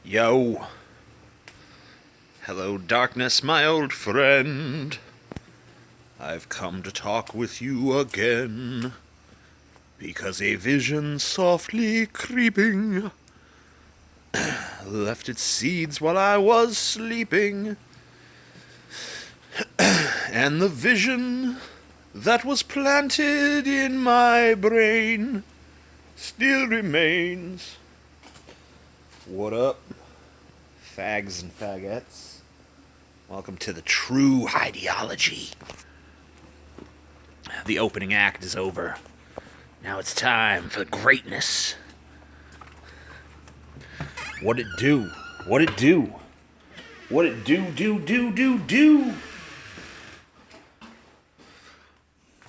Yo. Hello, darkness, my old friend. I've come to talk with you again, because a vision softly creeping left its seeds while I was sleeping. And the vision that was planted in my brain still remains. What up, fags and faggots? Welcome to the true Highdeology. The opening act is over. Now it's time for greatness. What it do? What it do? What it do?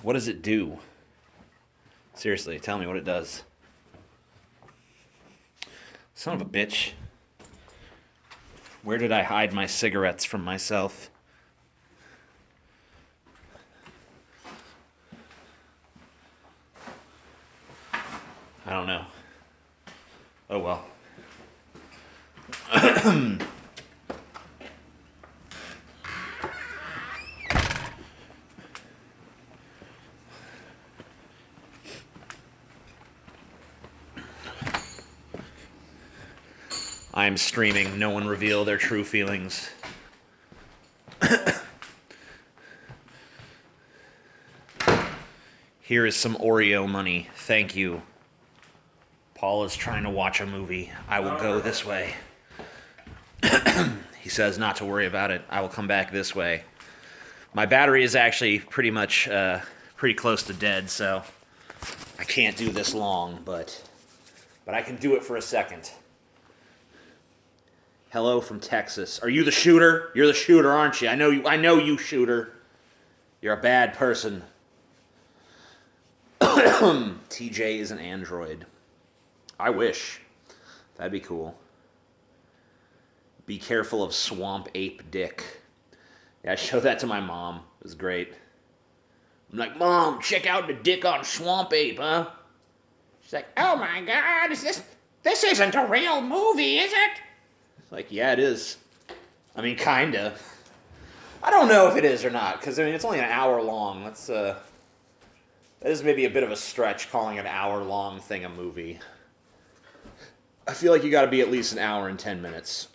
What does it do? Seriously, tell me what it does. Son of a bitch. Where did I hide my cigarettes from myself? I don't know. Oh well. I am streaming. No one reveal their true feelings. Here is some Oreo money. Thank you. Paul is trying to watch a movie. I will go this way. He says not to worry about it. I will come back this way. My battery is actually pretty much pretty close to dead, so I can't do this long, but I can do it for a second. Hello from Texas. Are you the shooter? You're the shooter, aren't you? I know you, shooter. You're a bad person. TJ is an android. I wish. That'd be cool. Be careful of swamp ape dick. Yeah, I showed that to my mom. It was great. I'm like, Mom, check out the dick on swamp ape, huh? She's like, oh my God, this isn't a real movie, is it? Like, yeah, it is. I mean, kinda. I don't know if it is or not, because, I mean, it's only an hour long. That is maybe a bit of a stretch, calling an hour-long thing a movie. I feel like you gotta be at least an hour and 10 minutes.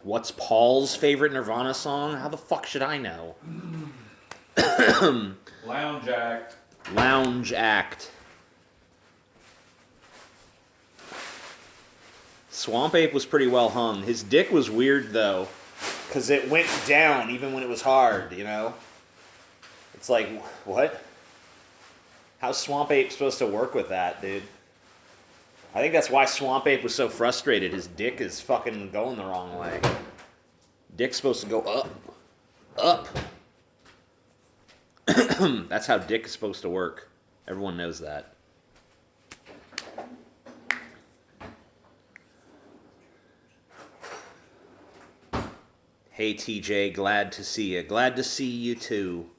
What's Paul's favorite Nirvana song? How the fuck should I know? Lounge Act. Lounge Act. Swamp Ape was pretty well hung. His dick was weird, though, because it went down even when it was hard, you know? It's like, what? How's Swamp Ape supposed to work with that, dude? I think that's why Swamp Ape was so frustrated. His dick is fucking going the wrong way. Dick's supposed to go up. Up. That's how dick is supposed to work. Everyone knows that. Hey TJ, glad to see you. Glad to see you too.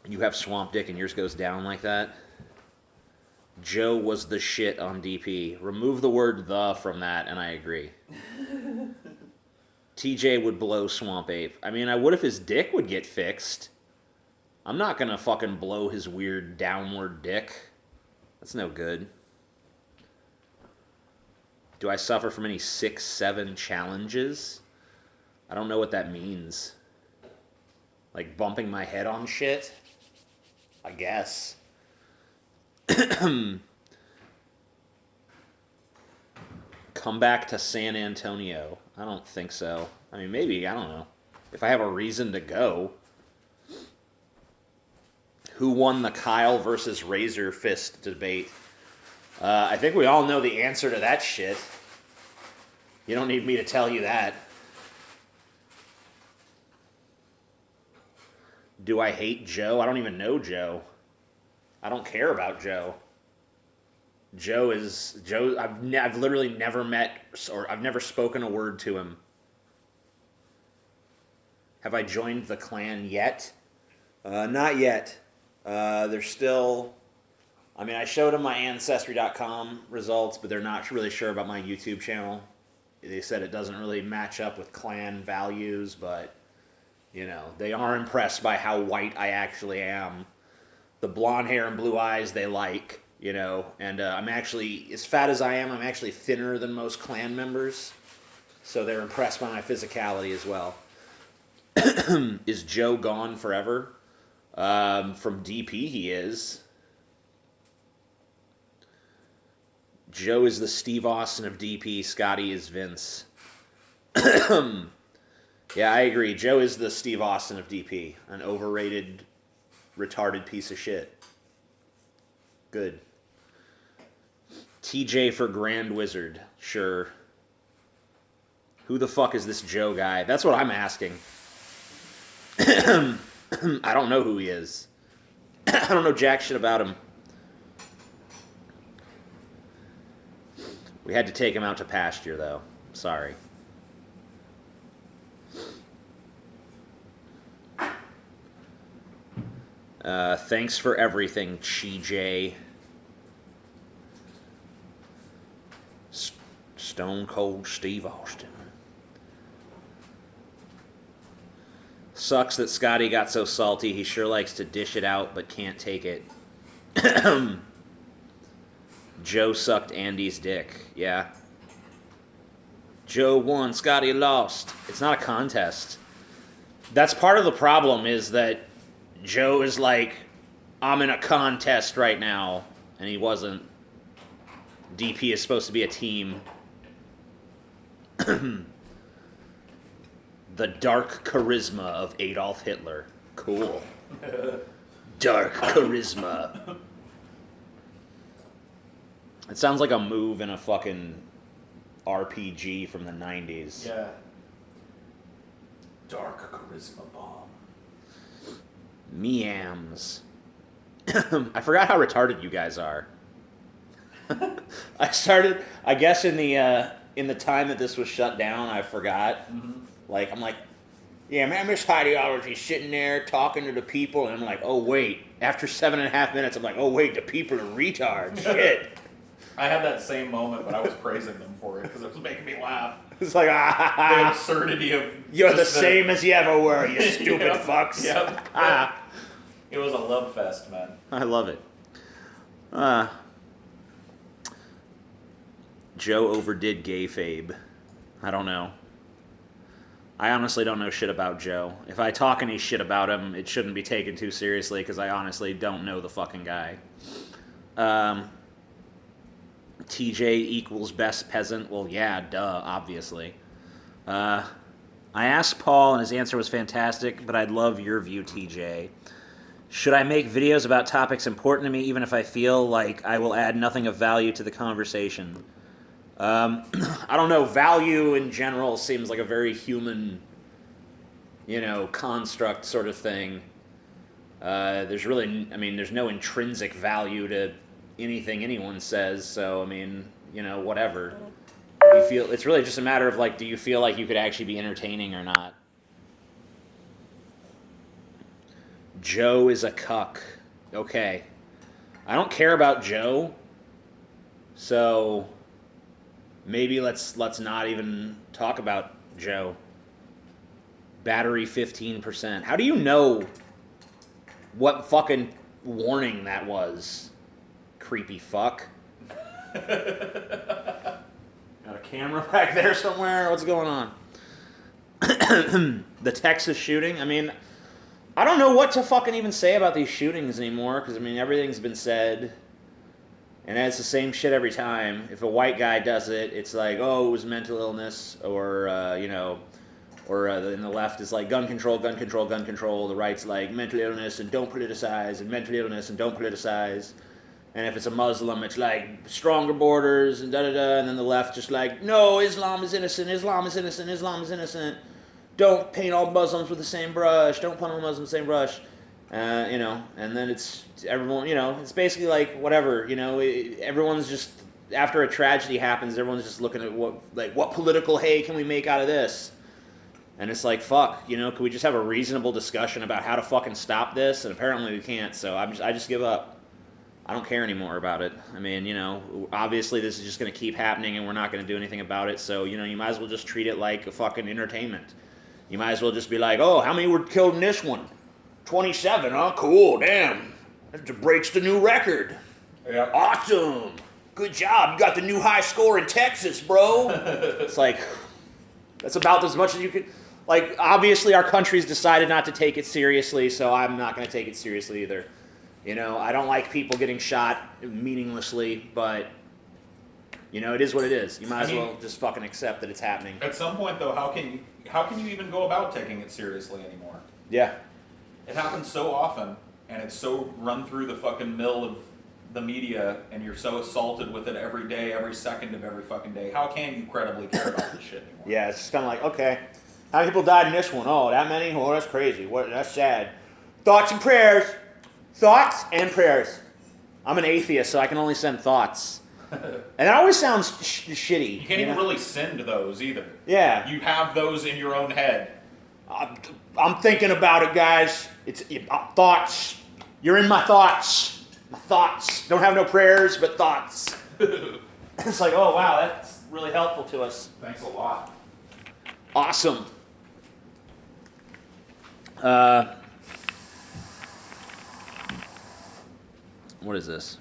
You have swamp dick and yours goes down like that? Joe was the shit on DP. Remove the word the from that and I agree. TJ would blow Swamp Ape. I mean, I would if his dick would get fixed. I'm not gonna fucking blow his weird downward dick. That's no good. Do I suffer from any 6-7 challenges? I don't know what that means. Like bumping my head on shit? I guess. Come back to San Antonio. I don't think so. I mean, maybe, I don't know. If I have a reason to go. Who won the Kyle versus Razor Fist debate? I think we all know the answer to that shit. You don't need me to tell you that. Do I hate Joe? I don't even know Joe. I don't care about Joe. Joe. I've literally never met, or I've never spoken a word to him. Have I joined the clan yet? Not yet. There's still I mean, I showed them my Ancestry.com results, but they're not really sure about my YouTube channel. They said it doesn't really match up with clan values, but, you know, they are impressed by how white I actually am. The blonde hair and blue eyes they like, you know, and I'm actually, as fat as I am, I'm actually thinner than most clan members, so they're impressed by my physicality as well. Is Joe gone forever? From DP he is. Joe is the Steve Austin of DP, Scotty is Vince. Yeah, I agree. Joe is the Steve Austin of DP, an overrated, retarded piece of shit. Good. TJ for Grand Wizard, sure. Who the fuck is this Joe guy? That's what I'm asking. I don't know who he is. I don't know jack shit about him. We had to take him out to pasture, though. Sorry. Thanks for everything, Chi-J. Stone Cold Steve Austin. Sucks that Scotty got so salty. He sure likes to dish it out, but can't take it. Joe sucked Andy's dick. Yeah. Joe won, Scotty lost. It's not a contest. That's part of the problem, is that Joe is like, I'm in a contest right now, and he wasn't. DP is supposed to be a team. The dark charisma of Adolf Hitler. Cool. Dark charisma. It sounds like a move in a fucking RPG from the 90s. Yeah. Dark charisma bomb. Meams. I forgot how retarded you guys are. I started, I guess in the time that this was shut down, I forgot. Mm-hmm. Like, I'm like, yeah, man, Miss Highdeology sitting there talking to the people, and I'm like, oh, wait. After 7.5 minutes, I'm like, oh, wait, the people are retards. Shit. I had that same moment, but I was praising them for it because it was making me laugh. It's like, the absurdity of... You're the same as you ever were, you stupid fucks. Yep. It was a love fest, man. I love it. Joe overdid gayfabe. I don't know. I honestly don't know shit about Joe. If I talk any shit about him, it shouldn't be taken too seriously because I honestly don't know the fucking guy. TJ equals best peasant. Well, yeah, duh, obviously. I asked Paul, and his answer was fantastic, but I'd love your view, TJ. Should I make videos about topics important to me, even if I feel like I will add nothing of value to the conversation? I don't know. Value in general seems like a very human, construct sort of thing. There's no intrinsic value to anything anyone says, so whatever. You feel it's really just a matter of like, do you feel like you could actually be entertaining or not? Joe is a cuck. Okay. I don't care about Joe, so maybe let's not even talk about Joe. Battery 15%. How do you know what fucking warning that was? Creepy fuck. Got a camera back there somewhere? What's going on? The Texas shooting? I don't know what to fucking even say about these shootings anymore, because, everything's been said, and it's the same shit every time. If a white guy does it, it's like, oh, it was mental illness, or, in the left is like, gun control, gun control, gun control. The right's like, mental illness and don't politicize, and mental illness and don't politicize. And if it's a Muslim, it's like, stronger borders, and da-da-da, and then the left just like, no, Islam is innocent, Islam is innocent, Islam is innocent. Don't paint all Muslims with the same brush. Don't paint all Muslims with the same brush. And then it's everyone, it's basically like whatever, everyone's just, after a tragedy happens, everyone's just looking at what political hay can we make out of this? And it's like, fuck, can we just have a reasonable discussion about how to fucking stop this? And apparently we can't, so I just give up. I don't care anymore about it. I mean, you know, obviously this is just going to keep happening and we're not going to do anything about it. So, you know, you might as well just treat it like a fucking entertainment. You might as well just be like, oh, how many were killed in this one? 27, huh? Cool, damn. That breaks the new record. Yeah. Awesome. Good job. You got the new high score in Texas, bro. It's like, that's about as much as you could. Like, obviously our country's decided not to take it seriously, so I'm not going to take it seriously either. You know, I don't like people getting shot meaninglessly, but, you know, it is what it is. You might as well just fucking accept that it's happening. At some point, though, how can you even go about taking it seriously anymore? Yeah. It happens so often, and it's so run through the fucking mill of the media, and you're so assaulted with it every day, every second of every fucking day. How can you credibly care about this shit anymore? Yeah, it's just kind of like, okay, how many people died in this one? Oh, that many? Oh, that's crazy. That's sad. Thoughts and prayers. Thoughts and prayers. I'm an atheist, so I can only send thoughts. And it always sounds shitty. You can't even really send those either. Yeah. You have those in your own head. I'm thinking about it, guys. It's thoughts. You're in my thoughts. My thoughts. Don't have no prayers, but thoughts. It's like, oh, wow, that's really helpful to us. Thanks a lot. Awesome. What is this?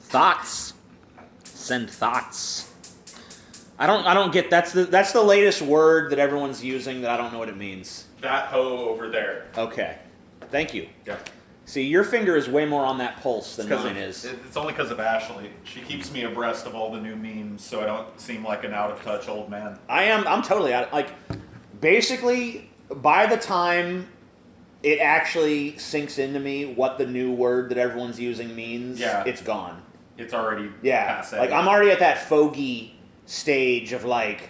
Thoughts. Send thoughts. I don't get that's the latest word that everyone's using that I don't know what it means. That hoe over there. Okay. Thank you. Yeah. See, your finger is way more on that pulse than mine is. It's only because of Ashley. She keeps me abreast of all the new memes, so I don't seem like an out of touch old man. I'm totally out. Like, basically, by the time it actually sinks into me what the new word that everyone's using means, it's gone. It's already passe. Like, I'm already at that fogey stage of like,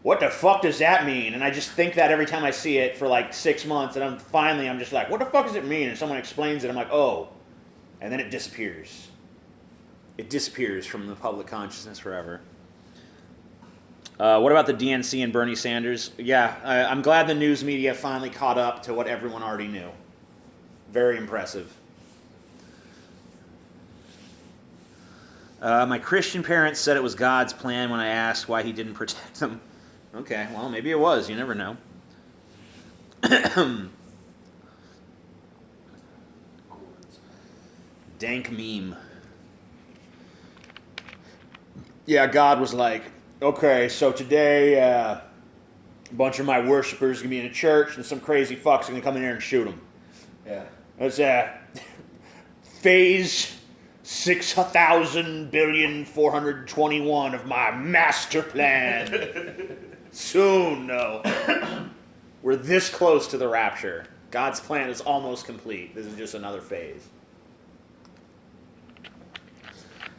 what the fuck does that mean? And I just think that every time I see it for like 6 months, and I'm just like, what the fuck does it mean? And someone explains it, I'm like, oh. And then it disappears. It disappears from the public consciousness forever. What about the DNC and Bernie Sanders? Yeah, I'm glad the news media finally caught up to what everyone already knew. Very impressive. My Christian parents said it was God's plan when I asked why he didn't protect them. Okay, well, maybe it was. You never know. Dank meme. Yeah, God was like, okay, so today a bunch of my worshipers are going to be in a church and some crazy fucks are going to come in here and shoot them. Yeah. That's phase 6,000,421 of my master plan. Soon, no. We're this close to the rapture. God's plan is almost complete. This is just another phase.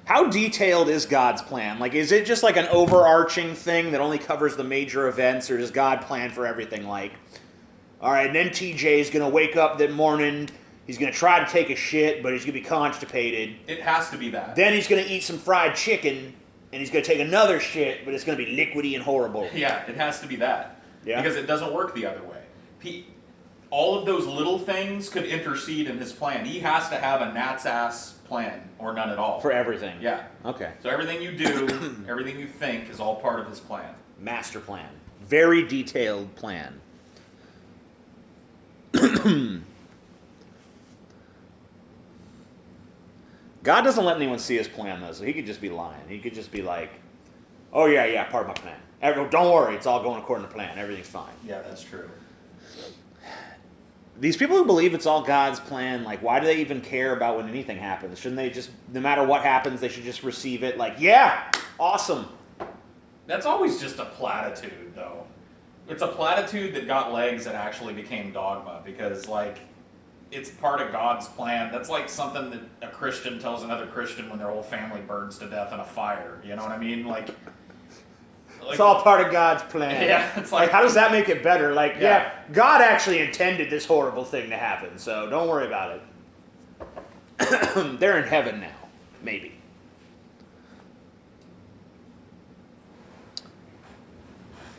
How detailed is God's plan? Like, is it just like an overarching thing that only covers the major events, or does God plan for everything? Like, all right, and then TJ is going to wake up that morning, he's going to try to take a shit, but he's going to be constipated. It has to be that. Then he's going to eat some fried chicken, and he's going to take another shit, but it's going to be liquidy and horrible. Yeah, it has to be that. Yeah. Because it doesn't work the other way. All of those little things could intercede in his plan. He has to have a gnat's ass plan, or none at all. For everything. Yeah. Okay. So everything you do, everything you think is all part of his plan. Master plan. Very detailed plan. God doesn't let anyone see his plan, though, so he could just be lying. He could just be like, oh, yeah, part of my plan. Don't worry, it's all going according to plan. Everything's fine. Yeah, that's true. These people who believe it's all God's plan, like, why do they even care about when anything happens? Shouldn't they just, no matter what happens, they should just receive it like, yeah, awesome. That's always just a platitude, though. It's a platitude that got legs and actually became dogma, because, like, it's part of God's plan. That's like something that a Christian tells another Christian when their whole family burns to death in a fire. You know what I mean? Like it's all part of God's plan. Yeah, it's like how does that make it better? Like, yeah, God actually intended this horrible thing to happen, so don't worry about it. They're in heaven now, maybe.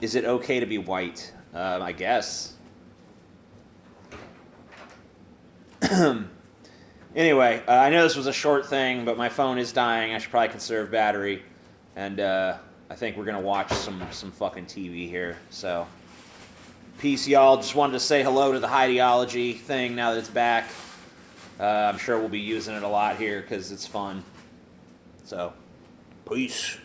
Is it okay to be white? I guess. Anyway, I know this was a short thing, but my phone is dying. I should probably conserve battery. And I think we're going to watch some fucking TV here. So, peace, y'all. Just wanted to say hello to the Highdeology thing now that it's back. I'm sure we'll be using it a lot here because it's fun. So, peace.